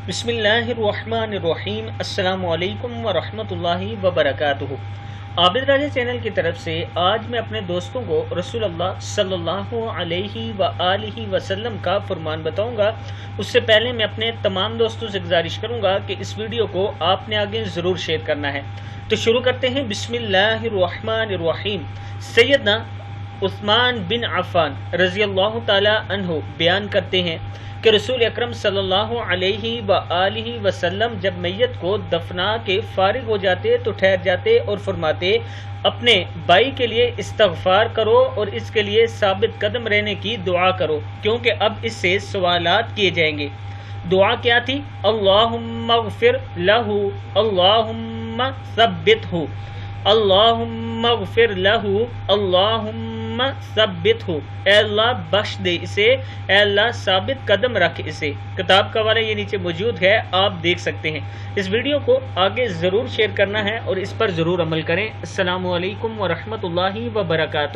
بسم اللہ الرحمن الرحیم۔ السلام علیکم ورحمۃ اللہ وبرکاتہ۔ عابد راجہ چینل کی طرف سے آج میں اپنے دوستوں کو رسول اللہ صلی اللہ علیہ وآلہ وسلم کا فرمان بتاؤں گا۔ اس سے پہلے میں اپنے تمام دوستوں سے گزارش کروں گا کہ اس ویڈیو کو آپ نے آگے ضرور شیئر کرنا ہے۔ تو شروع کرتے ہیں۔ بسم اللہ الرحمن الرحیم۔ سیدنا عثمان بن عفان رضی اللہ تعالی عنہ بیان کرتے ہیں کہ رسول اکرم صلی اللہ علیہ وآلہ وسلم جب میت کو دفنا کے فارغ ہو جاتے تو ٹھہر جاتے اور فرماتے، اپنے بھائی کے لیے استغفار کرو اور اس کے لیے ثابت قدم رہنے کی دعا کرو، کیونکہ اب اس سے سوالات کیے جائیں گے۔ دعا کیا تھی؟ اللہم اغفر لہ، اللہم ثبتہ، اللہم اغفر لہ، اللہم ثبت ہو، اے اللہ بخش دے اسے، اے اللہ ثابت قدم رکھ اسے۔ کتاب کا حوالہ یہ نیچے موجود ہے، آپ دیکھ سکتے ہیں۔ اس ویڈیو کو آگے ضرور شیئر کرنا ہے اور اس پر ضرور عمل کریں۔ السلام علیکم ورحمۃ اللہ وبرکاتہ۔